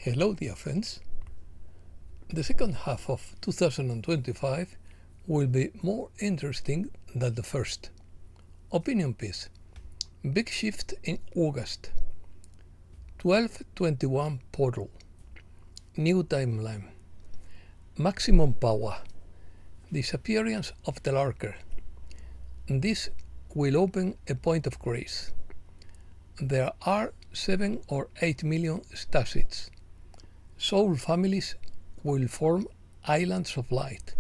Hello dear friends. The second half of 2025 will be more interesting than the first. Opinion piece. Big shift in August. 1221 portal. New timeline. Maximum power. Disappearance of the Lurker. This will open a point of grace. There are 7 or 8 million starseeds. Soul families will form islands of light.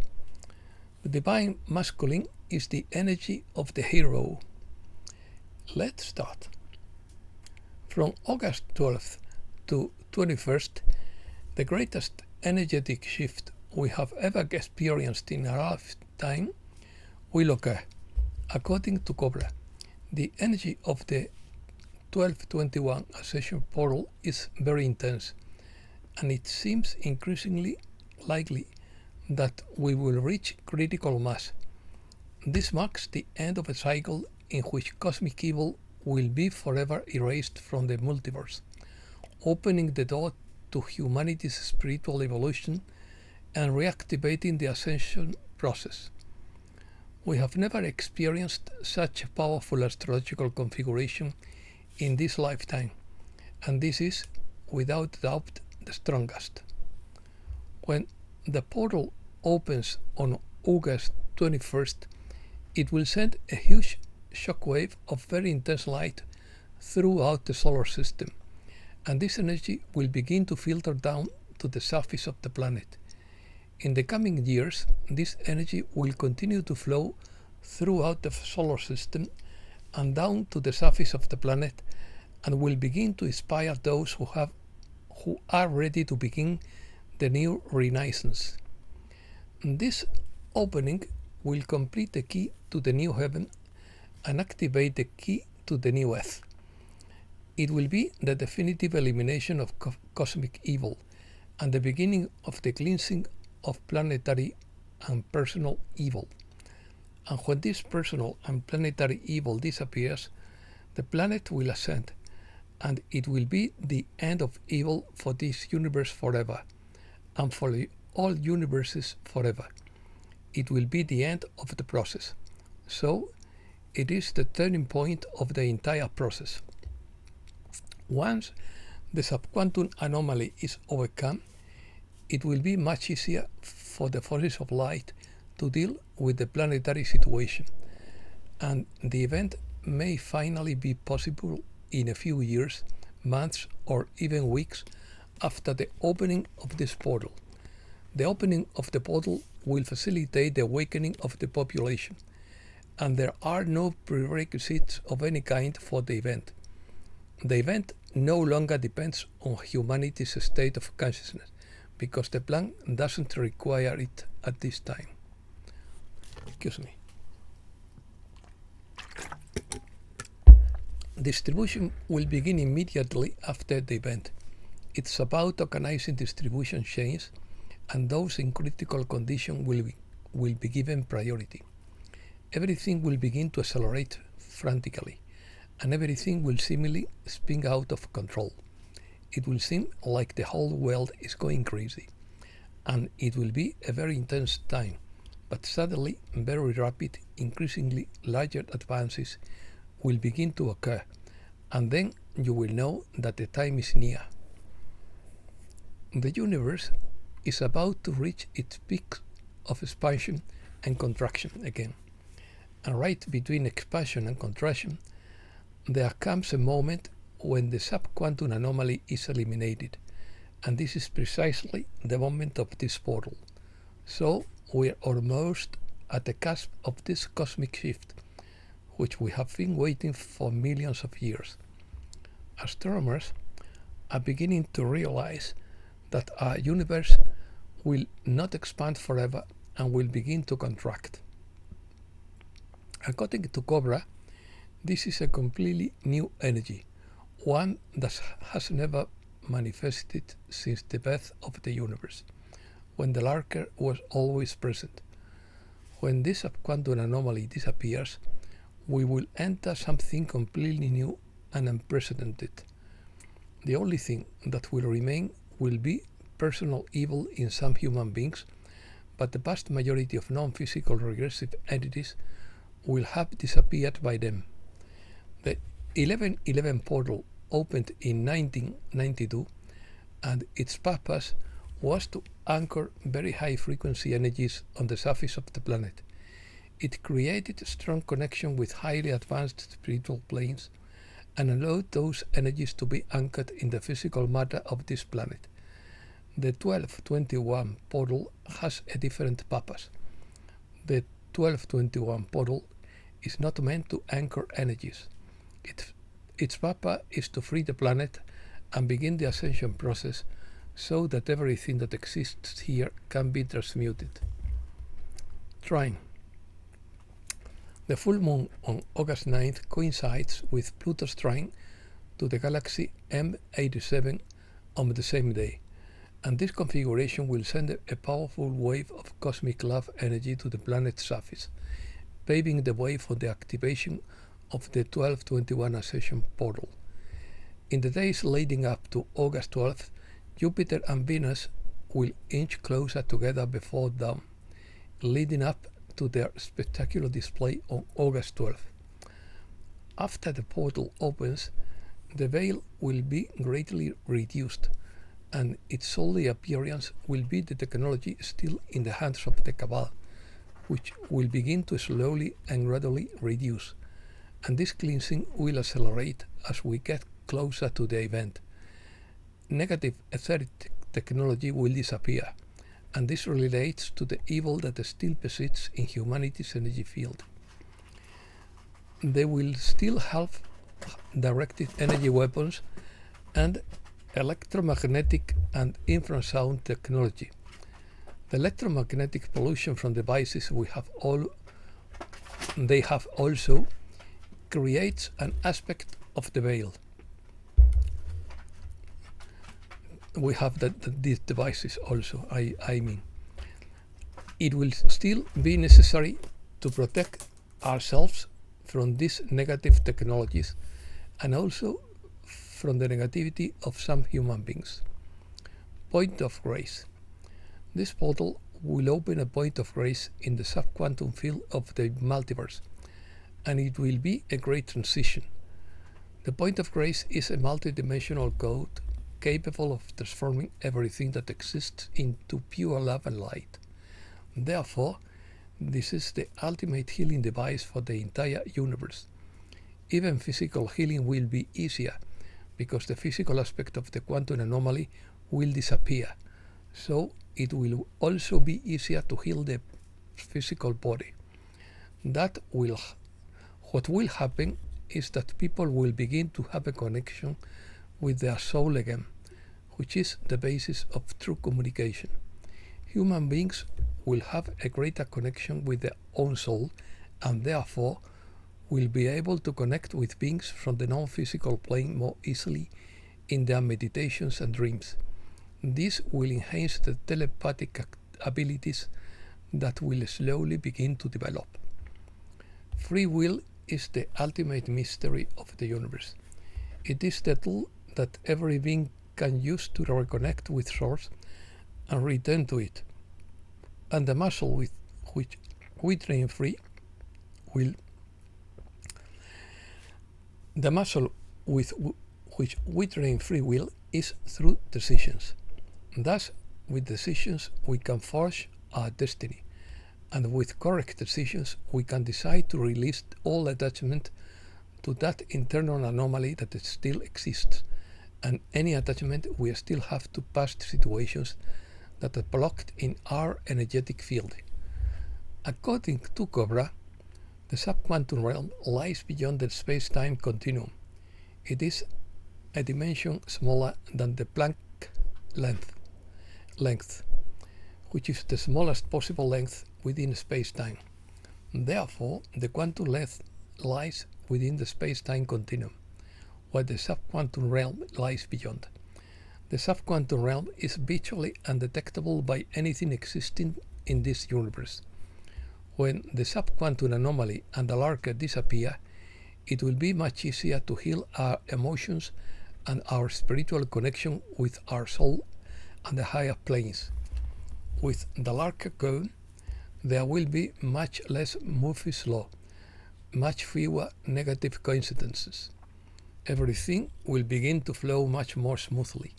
The divine masculine is the energy of the hero. Let's start. From August 12th to 21st, the greatest energetic shift we have ever experienced in our lifetime will occur. According to Cobra, the energy of the 1221 Ascension portal is very intense, and it seems increasingly likely that we will reach critical mass. This marks the end of a cycle in which cosmic evil will be forever erased from the multiverse, opening the door to humanity's spiritual evolution and reactivating the Ascension process. We have never experienced such a powerful astrological configuration in this lifetime, and this is, without doubt, the strongest. When the portal opens on August 21st, it will send a huge shockwave of very intense light throughout the solar system, and this energy will begin to filter down to the surface of the planet. In the coming years, this energy will continue to flow throughout the solar system and down to the surface of the planet, and will begin to inspire those who are ready to begin the new renaissance. This opening will complete the key to the new heaven and activate the key to the new earth. It will be the definitive elimination of cosmic evil and the beginning of the cleansing of planetary and personal evil. And when this personal and planetary evil disappears, the planet will ascend, and it will be the end of evil for this universe forever, and for all universes forever. It will be the end of the process. So, it is the turning point of the entire process. Once the subquantum anomaly is overcome, it will be much easier for the forces of light to deal with the planetary situation, and the event may finally be possible in a few years, months, or even weeks after the opening of this portal. The opening of the portal will facilitate the awakening of the population, and there are no prerequisites of any kind for the event. The event no longer depends on humanity's state of consciousness, because the plan doesn't require it at this time. Excuse me. Distribution will begin immediately after the event. It's about organizing distribution chains, and those in critical condition will be given priority. Everything will begin to accelerate frantically, and everything will seemingly spin out of control. It will seem like the whole world is going crazy, and it will be a very intense time, but suddenly very rapid, increasingly larger advances will begin to occur, and then you will know that the time is near. The universe is about to reach its peak of expansion and contraction again, and right between expansion and contraction, there comes a moment when the subquantum anomaly is eliminated, and this is precisely the moment of this portal. So we're almost at the cusp of this cosmic shift, which we have been waiting for millions of years. Astronomers are beginning to realize that our universe will not expand forever and will begin to contract. According to Cobra, this is a completely new energy, one that has never manifested since the birth of the universe, when the Lurker was always present. When this subquantum anomaly disappears, we will enter something completely new and unprecedented. The only thing that will remain will be personal evil in some human beings, but the vast majority of non-physical regressive entities will have disappeared by them. The 1111 portal opened in 1992, and its purpose was to anchor very high frequency energies on the surface of the planet. It created a strong connection with highly advanced spiritual planes and allowed those energies to be anchored in the physical matter of this planet. The 1221 portal has a different purpose. The 1221 portal is not meant to anchor energies. Its purpose is to free the planet and begin the ascension process so that everything that exists here can be transmuted. Trine. The full moon on August 9th coincides with Pluto's trine to the galaxy M87 on the same day, and this configuration will send a powerful wave of cosmic love energy to the planet's surface, paving the way for the activation of the 1221 Ascension portal. In the days leading up to August 12th, Jupiter and Venus will inch closer together before dawn, leading up to their spectacular display on August 12th. After the portal opens, the veil will be greatly reduced, and its only appearance will be the technology still in the hands of the Cabal, which will begin to slowly and gradually reduce, and this cleansing will accelerate as we get closer to the event. Negative etheric technology will disappear, and this relates to the evil that still persists in humanity's energy field. They will still have directed energy weapons and electromagnetic and infrasound technology. The electromagnetic pollution from devices they have also creates an aspect of the veil. We have these devices also, I mean. It will still be necessary to protect ourselves from these negative technologies and also from the negativity of some human beings. Point of grace. This portal will open a point of grace in the subquantum field of the multiverse, and it will be a great transition. The point of grace is a multidimensional code capable of transforming everything that exists into pure love and light. Therefore, this is the ultimate healing device for the entire universe. Even physical healing will be easier because the physical aspect of the quantum anomaly will disappear. So it will also be easier to heal the physical body. What will happen is that people will begin to have a connection with their soul again, which is the basis of true communication. Human beings will have a greater connection with their own soul, and therefore will be able to connect with beings from the non-physical plane more easily in their meditations and dreams. This will enhance the telepathic abilities that will slowly begin to develop. Free will is the ultimate mystery of the universe. It is the tool that every being can use to reconnect with Source and return to it. And the muscle with which we train free will is through decisions. Thus, with decisions we can forge our destiny, and with correct decisions we can decide to release all attachment to that internal anomaly that still exists, and any attachment we still have to past situations that are blocked in our energetic field. According to Cobra, the subquantum realm lies beyond the space-time continuum. It is a dimension smaller than the Planck length, which is the smallest possible length within space-time. Therefore, the quantum length lies within the space-time continuum, while the subquantum realm lies beyond. The subquantum realm is virtually undetectable by anything existing in this universe. When the subquantum anomaly and the Lurker disappear, it will be much easier to heal our emotions and our spiritual connection with our soul and the higher planes. With the Lurker gone, there will be much less Murphy's Law, much fewer negative coincidences. Everything will begin to flow much more smoothly,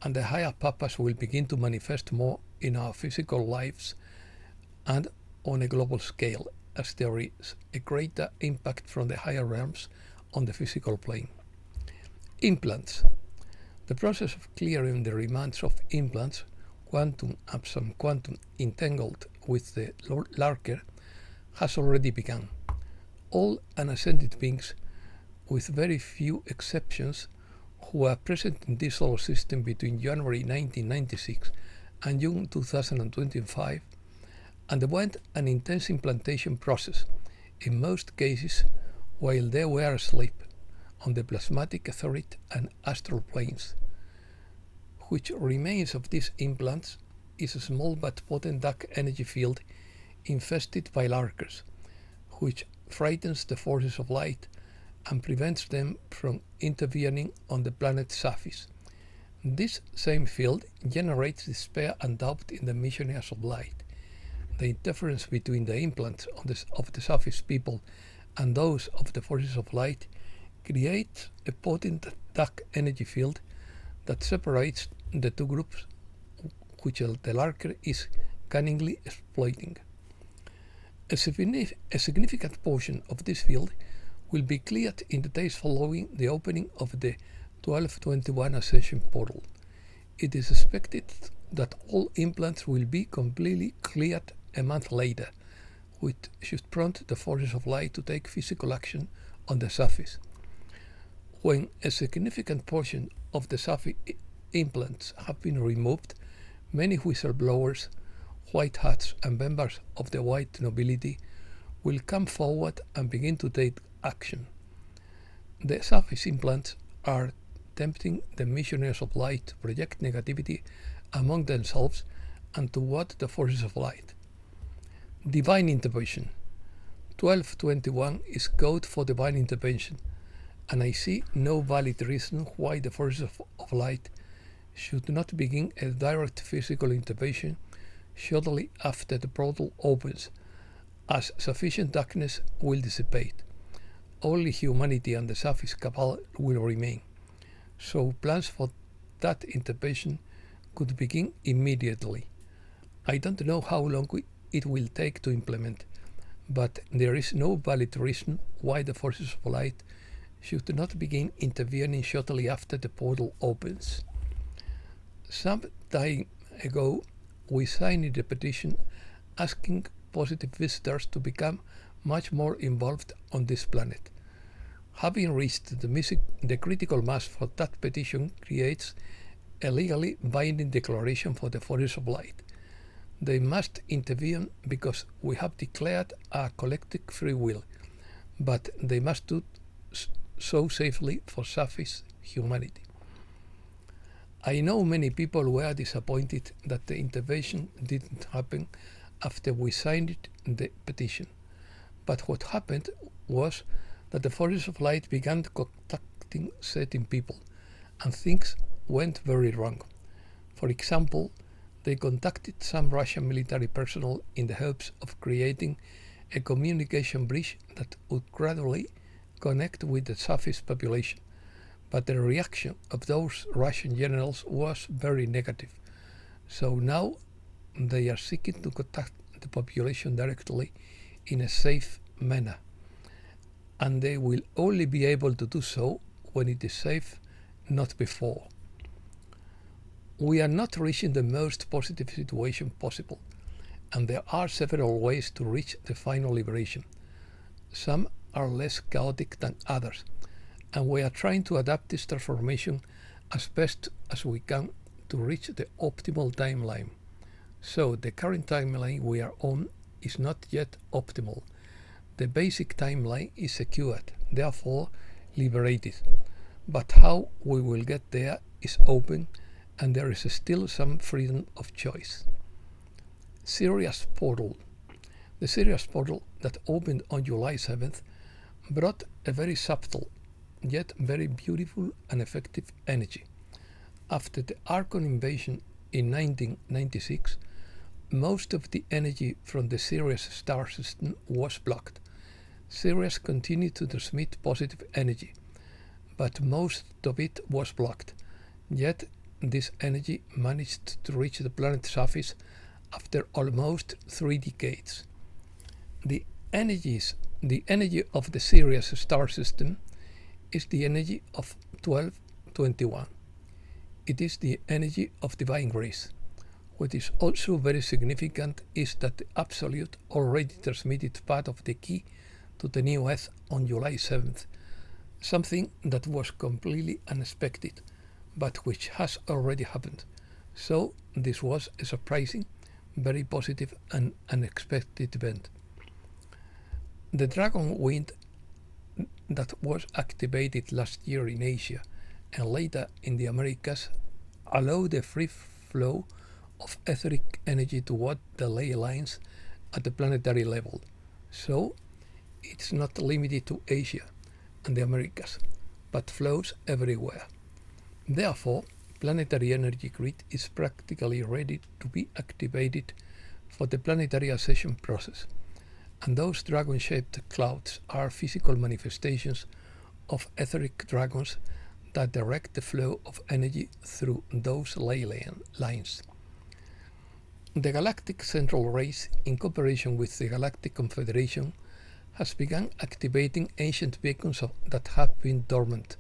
and the higher purpose will begin to manifest more in our physical lives and on a global scale, as there is a greater impact from the higher realms on the physical plane. Implants. The process of clearing the remains of implants, quantum and subquantum entangled with the Lurker, has already begun. All unascended beings, with very few exceptions, who were present in this solar system between January 1996 and June 2025, underwent an intense implantation process, in most cases while they were asleep, on the plasmatic, etheric and astral planes. Which remains of these implants is a small but potent dark energy field infested by Lurkers, which frightens the forces of light and prevents them from intervening on the planet's surface. This same field generates despair and doubt in the missionaries of light. The interference between the implants of the surface people and those of the forces of light creates a potent dark energy field that separates the two groups, which the Lurker is cunningly exploiting. A significant portion of this field will be cleared in the days following the opening of the 1221 Ascension portal. It is expected that all implants will be completely cleared a month later, which should prompt the forces of light to take physical action on the surface. When a significant portion of the surface implants have been removed, many whistleblowers, white hats and members of the white nobility will come forward and begin to take action. The surface implants are tempting the missionaries of light to project negativity among themselves and toward the forces of light. Divine intervention. 1221 is code for divine intervention, and I see no valid reason why the forces of light should not begin a direct physical intervention shortly after the portal opens, as sufficient darkness will dissipate. Only humanity and the surface cabal will remain, so plans for that intervention could begin immediately. I don't know how long it will take to implement, but there is no valid reason why the forces of light should not begin intervening shortly after the portal opens. Some time ago, we signed a petition asking positive visitors to become much more involved on this planet. Having reached the critical mass for that petition creates a legally binding declaration for the forces of light. They must intervene because we have declared our collective free will, but they must do so safely for surface humanity. I know many people were disappointed that the intervention didn't happen after we signed the petition, but what happened was that the forces of light began contacting certain people, and things went very wrong. For example, they contacted some Russian military personnel in the hopes of creating a communication bridge that would gradually connect with the surface population, but the reaction of those Russian generals was very negative. So now they are seeking to contact the population directly in a safe manner, and they will only be able to do so when it is safe, not before. We are not reaching the most positive situation possible, and there are several ways to reach the final liberation. Some are less chaotic than others, and we are trying to adapt this transformation as best as we can to reach the optimal timeline. So the current timeline we are on is not yet optimal. The basic timeline is secured, therefore liberated, but how we will get there is open, and there is still some freedom of choice. Sirius Portal. The Sirius Portal that opened on July 7th brought a very subtle, yet very beautiful and effective energy. After the Archon invasion in 1996, most of the energy from the Sirius star system was blocked. Sirius continued to transmit positive energy, but most of it was blocked. Yet this energy managed to reach the planet's surface after almost 3 decades. The energy of the Sirius star system is the energy of 1221. It is the energy of divine grace. What is also very significant is that the Absolute already transmitted part of the key to the new Earth on July 7th, something that was completely unexpected, but which has already happened. So this was a surprising, very positive and unexpected event. The Dragon Wind that was activated last year in Asia and later in the Americas allowed the free flow of etheric energy toward the ley lines at the planetary level. So it's not limited to Asia and the Americas, but flows everywhere. Therefore, planetary energy grid is practically ready to be activated for the planetary ascension process. And those dragon-shaped clouds are physical manifestations of etheric dragons that direct the flow of energy through those ley lines. The Galactic Central Race, in cooperation with the Galactic Confederation, has begun activating ancient beacons that have been dormant.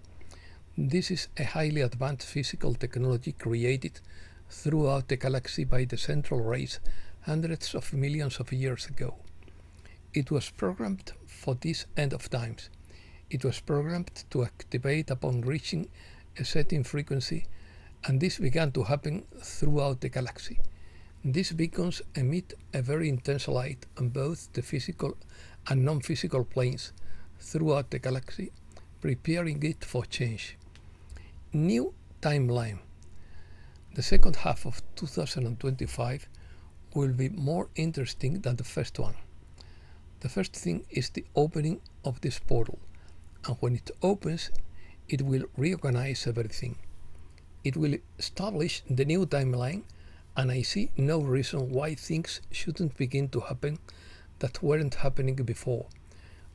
This is a highly advanced physical technology created throughout the galaxy by the Central Race hundreds of millions of years ago. It was programmed for this end of times. It was programmed to activate upon reaching a certain frequency, and this began to happen throughout the galaxy. These beacons emit a very intense light on both the physical and non-physical planes throughout the galaxy, preparing it for change. New timeline. The second half of 2025 will be more interesting than the first one. The first thing is the opening of this portal, and when it opens, it will reorganize everything. It will establish the new timeline, and I see no reason why things shouldn't begin to happen that weren't happening before.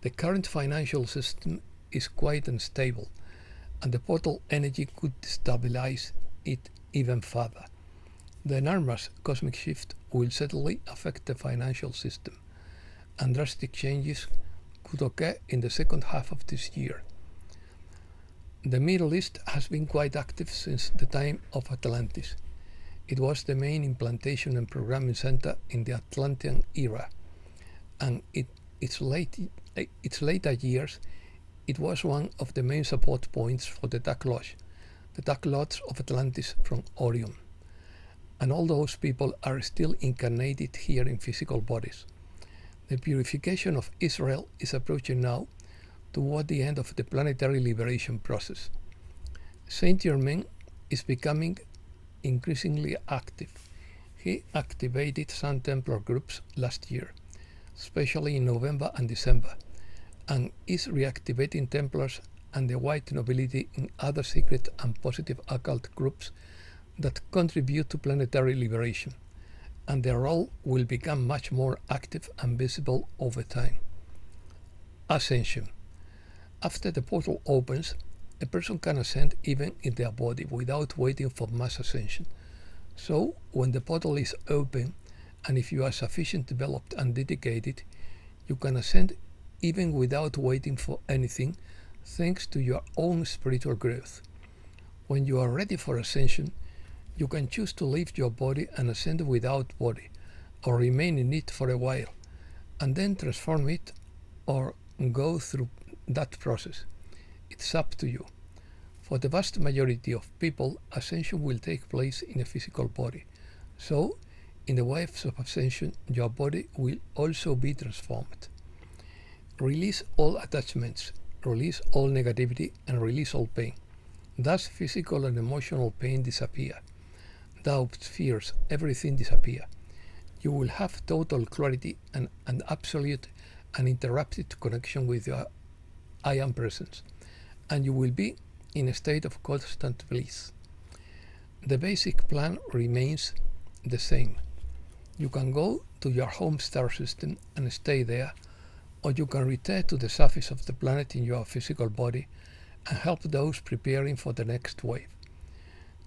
The current financial system is quite unstable, and the portal energy could stabilize it even further. The enormous cosmic shift will certainly affect the financial system, and drastic changes could occur in the second half of this year. The Middle East has been quite active since the time of Atlantis. It was the main implantation and programming center in the Atlantean era, and its later years it was one of the main support points for the Dark Lords of Atlantis from Orion. And all those people are still incarnated here in physical bodies. The purification of Israel is approaching now toward the end of the planetary liberation process. Saint Germain is becoming increasingly active. He activated Sun Templar groups last year, especially in November and December, and is reactivating Templars and the white nobility in other secret and positive occult groups that contribute to planetary liberation, and their role will become much more active and visible over time. Ascension. After the portal opens, a person can ascend even in their body without waiting for mass ascension. So, when the portal is open, and if you are sufficiently developed and dedicated, you can ascend even without waiting for anything, thanks to your own spiritual growth. When you are ready for ascension, you can choose to leave your body and ascend without body, or remain in it for a while, and then transform it or go through that process. It's up to you. For the vast majority of people, ascension will take place in a physical body. So, in the waves of ascension, your body will also be transformed. Release all attachments, release all negativity, and release all pain. Thus, physical and emotional pain disappear. Doubts, fears, everything disappear. You will have total clarity and an absolute uninterrupted connection with your I Am presence, and you will be in a state of constant bliss. The basic plan remains the same. You can go to your home star system and stay there, or you can return to the surface of the planet in your physical body and help those preparing for the next wave.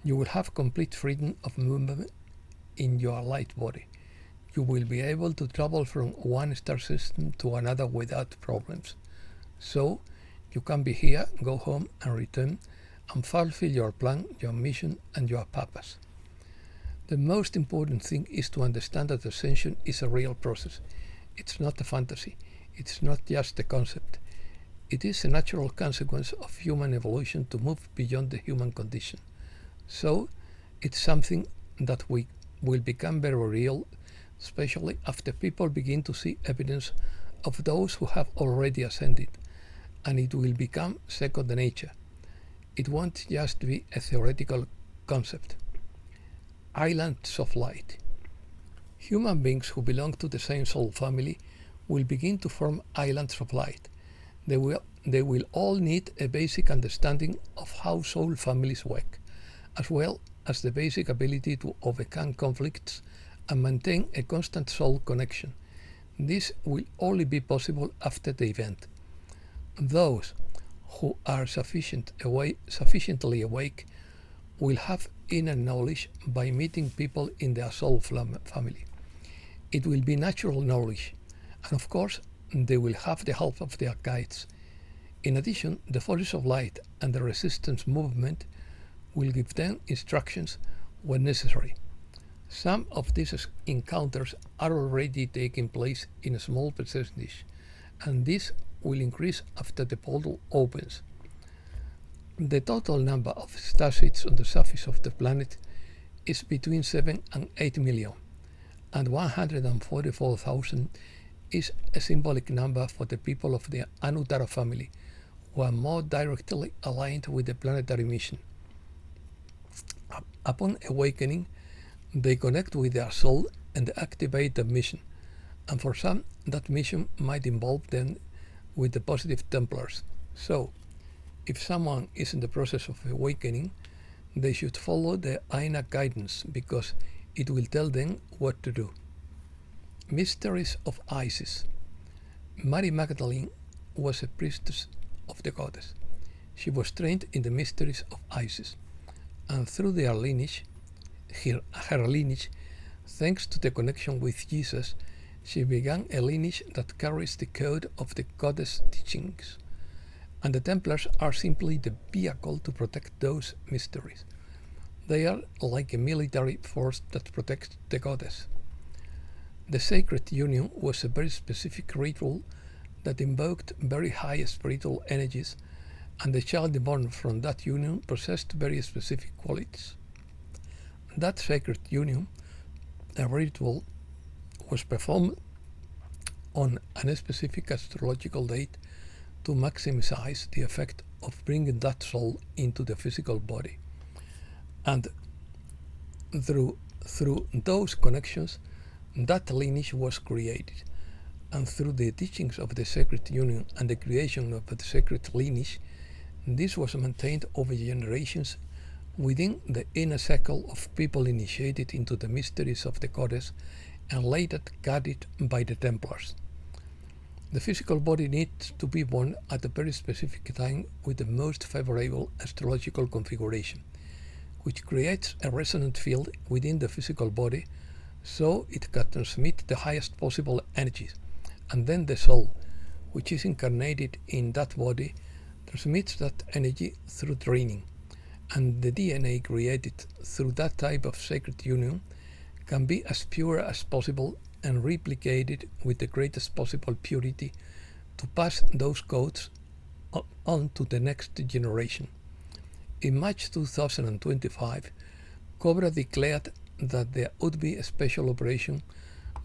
You will have complete freedom of movement in your light body. You will be able to travel from one star system to another without problems. So, you can be here, go home and return and fulfill your plan, your mission and your purpose. The most important thing is to understand that Ascension is a real process. It's not a fantasy. It's not just a concept. It is a natural consequence of human evolution to move beyond the human condition. So, it's something that will become very real, especially after people begin to see evidence of those who have already ascended, and it will become second nature. It won't just be a theoretical concept. Islands of light. Human beings who belong to the same soul family will begin to form islands of light. They will all need a basic understanding of how soul families work, as well as the basic ability to overcome conflicts and maintain a constant soul connection. This will only be possible after the event. Those who are sufficiently awake will have inner knowledge by meeting people in their soul family. It will be natural knowledge, and of course they will have the help of their guides. In addition, the forces of light and the resistance movement will give them instructions when necessary. Some of these encounters are already taking place in a small percentage, and this will increase after the portal opens. The total number of starseeds on the surface of the planet is between 7 and 8 million, and 144,000 is a symbolic number for the people of the Anuttara family, who are more directly aligned with the planetary mission. Upon awakening, they connect with their soul and activate the mission, and for some, that mission might involve them with the positive Templars. So, if someone is in the process of awakening, they should follow the Aina guidance because it will tell them what to do. Mysteries of Isis. Mary Magdalene was a priestess of the goddess. She was trained in the mysteries of Isis, and through her lineage, thanks to the connection with Jesus, she began a lineage that carries the code of the goddess teachings, and the Templars are simply the vehicle to protect those mysteries. They are like a military force that protects the goddess. The Sacred Union was a very specific ritual that invoked very high spiritual energies, and the child born from that union possessed very specific qualities. That Sacred Union, a ritual, was performed on a specific astrological date to maximize the effect of bringing that soul into the physical body. And through those connections, that lineage was created. And through the teachings of the Sacred Union and the creation of the sacred lineage, this was maintained over generations within the inner circle of people initiated into the mysteries of the goddess and later guided by the Templars. The physical body needs to be born at a very specific time with the most favorable astrological configuration, which creates a resonant field within the physical body so it can transmit the highest possible energies, and then the soul, which is incarnated in that body, transmits that energy through training, and the DNA created through that type of sacred union can be as pure as possible and replicated with the greatest possible purity to pass those codes on to the next generation. In March 2025, Cobra declared that there would be a special operation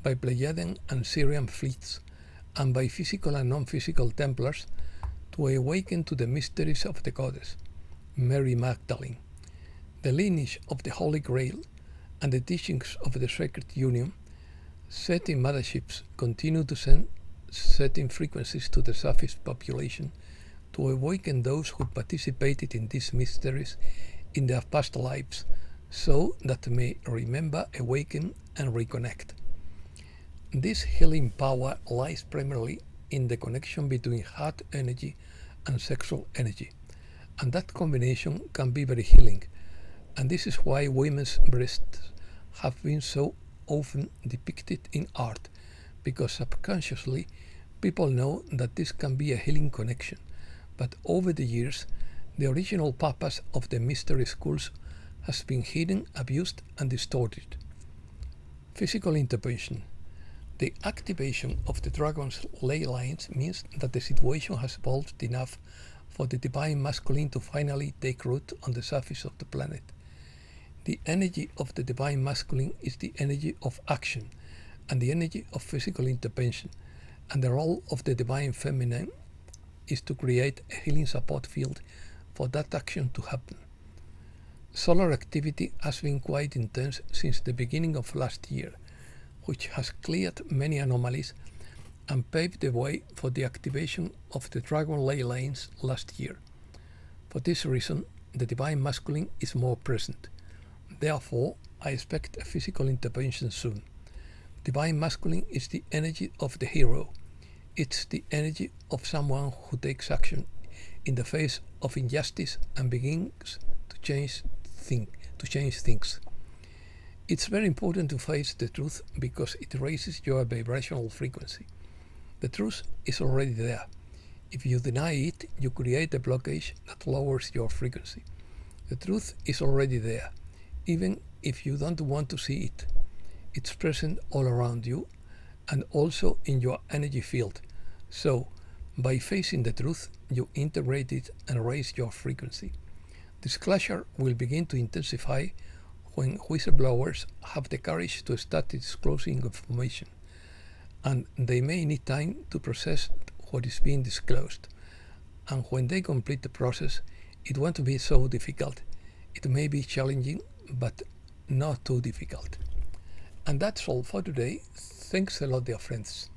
by Pleiadian and Syrian fleets and by physical and non-physical Templars to awaken to the mysteries of the goddess, Mary Magdalene. The lineage of the Holy Grail and the teachings of the Sacred Union, setting motherships continue to send setting frequencies to the surface population to awaken those who participated in these mysteries in their past lives so that they may remember, awaken, and reconnect. This healing power lies primarily in the connection between heart energy and sexual energy, and that combination can be very healing. And this is why women's breasts have been so often depicted in art, because subconsciously people know that this can be a healing connection. But over the years, the original purpose of the mystery schools has been hidden, abused, and distorted. Physical intervention. The activation of the dragon's ley lines means that the situation has evolved enough for the divine masculine to finally take root on the surface of the planet. The energy of the divine masculine is the energy of action and the energy of physical intervention, and the role of the divine feminine is to create a healing support field for that action to happen. Solar activity has been quite intense since the beginning of last year, which has cleared many anomalies and paved the way for the activation of the dragon ley lines last year. For this reason, the divine masculine is more present. Therefore, I expect a physical intervention soon. Divine masculine is the energy of the hero. It's the energy of someone who takes action in the face of injustice and begins to change things. It's very important to face the truth because it raises your vibrational frequency. The truth is already there. If you deny it, you create a blockage that lowers your frequency. The truth is already there, even if you don't want to see it. It's present all around you and also in your energy field. So, by facing the truth, you integrate it and raise your frequency. Disclosure will begin to intensify when whistleblowers have the courage to start disclosing information, and they may need time to process what is being disclosed. And when they complete the process, it won't be so difficult. It may be challenging, but not too difficult. And that's all for today. Thanks a lot, dear friends.